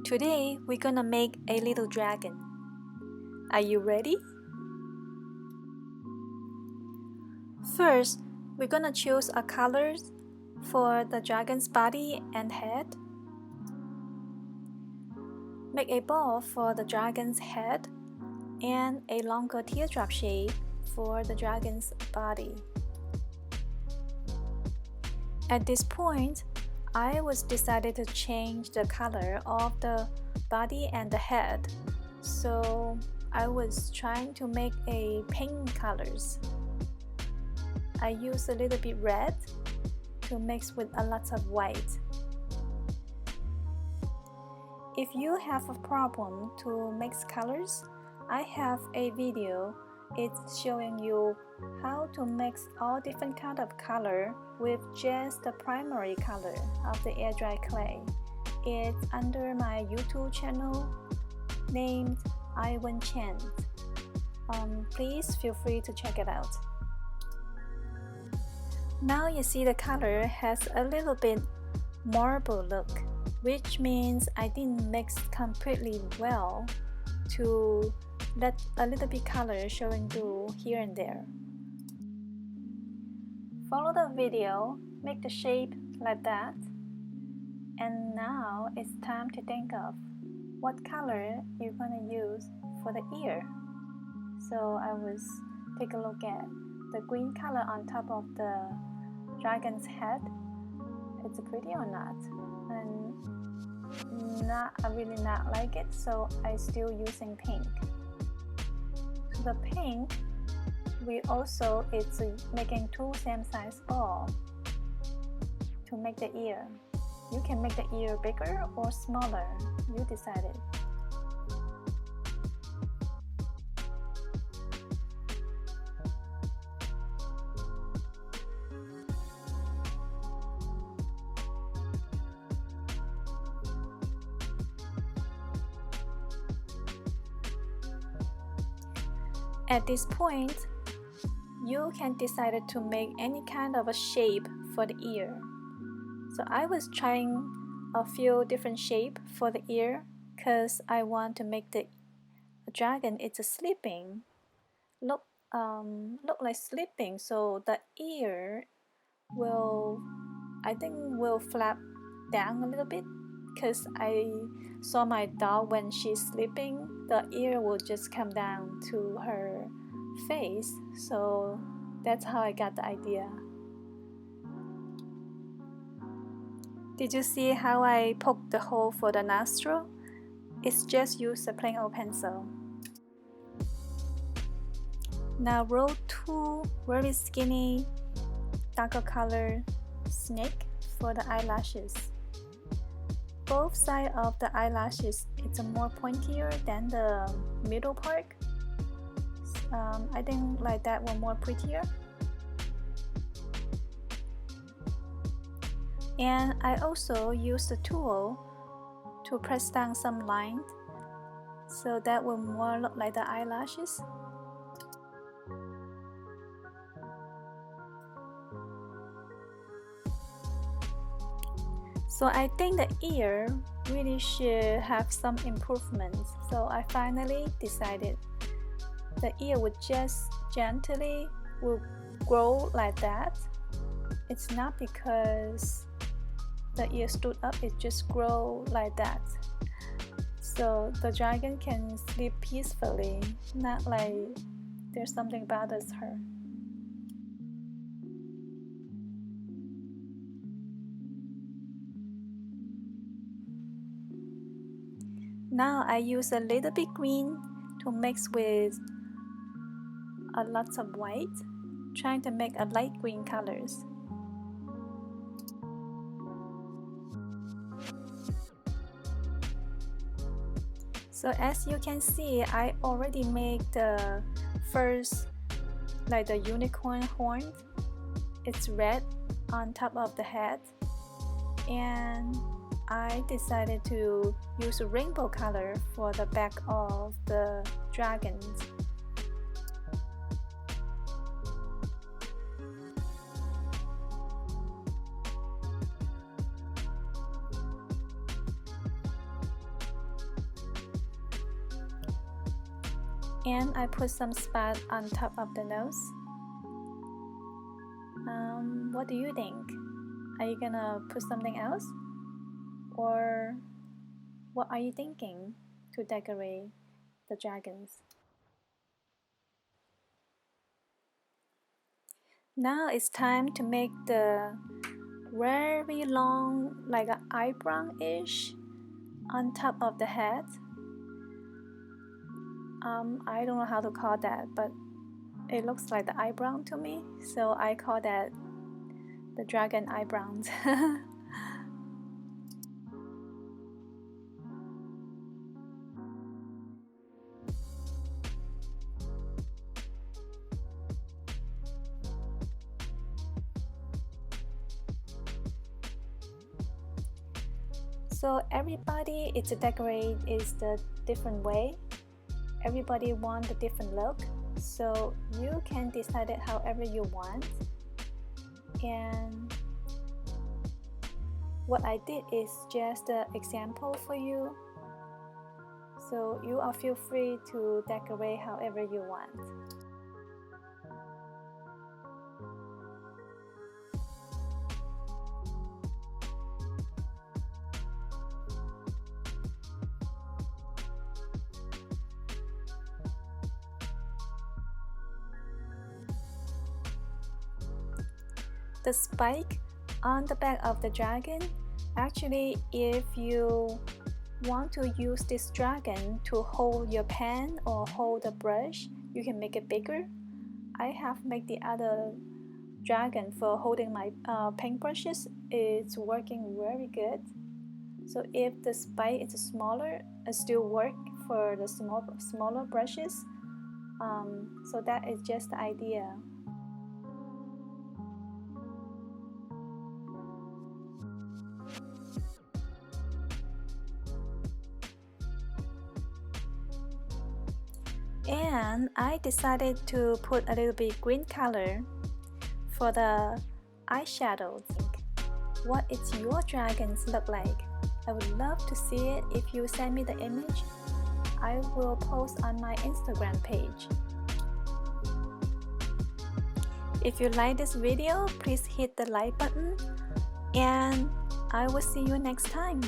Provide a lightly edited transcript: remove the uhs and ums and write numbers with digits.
Today we're gonna make a little dragon. Are you ready? First, we're gonna choose a color for the dragon's body and head. Make a ball for the dragon's head and a longer teardrop shape for the dragon's body. At this point, I was decided to change the color of the body and the head, so I was trying to make a pink colors. I used a little bit red to mix with a lot of white. If you have a problem to mix colors, I have a video. It's showing you how to mix all different kind of color with just the primary color of the air dry clay. It's under my YouTube channel named Iwan Chen. Please feel free to check it out. Now you see the color has a little bit marble look, which means I didn't mix completely well to let a little bit color showing through here and there. Follow the video, make the shape like that, and now it's time to think of what color you're gonna use for the ear. So I was take a look at the green color on top of the dragon's head. It's pretty or not? And I really not like it, so I still using pink. The pink, it's making two same size ball to make the ear. You can make the ear bigger or smaller, you decided. At this point, you can decide to make any kind of a shape for the ear. So I was trying a few different shapes for the ear because I want to make the dragon it's sleeping look like sleeping, so the ear will flap down a little bit, because I saw my dog when she's sleeping, the ear will just come down to her face, so that's how I got the idea. Did you see how I poked the hole for the nostril? It's just use a plain old pencil. Now roll two very skinny darker color snake for the eyelashes. Both sides of the eyelashes it's more pointier than the middle part. I think like that one more prettier. And I also use the tool to press down some lines, so that will more look like the eyelashes. So I think the ear really should have some improvements. So I finally decided the ear would just gently will grow like that. It's not because the ear stood up, it just grow like that. So the dragon can sleep peacefully, not like there's something bothers her. Now I use a little bit green to mix with a lot of white, trying to make a light green colors. So as you can see, I already made the first, like the unicorn horn. It's red on top of the head, and I decided to use a rainbow color for the back of the dragons. And I put some spot on top of the nose. What do you think? Are you gonna put something else? Or what are you thinking to decorate the dragons? Now it's time to make the very long, like an eyebrow-ish on top of the head. I don't know how to call that, but it looks like the eyebrow to me, so I call that the dragon eyebrows. So everybody is decorate is the different way. Everybody want a different look, so you can decide it however you want. And what I did is just an example for you, so you all feel free to decorate however you want. The spike on the back of the dragon, actually if you want to use this dragon to hold your pen or hold a brush, you can make it bigger. I have made the other dragon for holding my paintbrushes. It's working very good. So if the spike is smaller, it still work for the smaller brushes. So that is just the idea. And I decided to put a little bit green color for the eyeshadow. What is your dragons look like? I would love to see it. If you send me the image, I will post on my Instagram page. If you like this video, please hit the like button, and I will see you next time.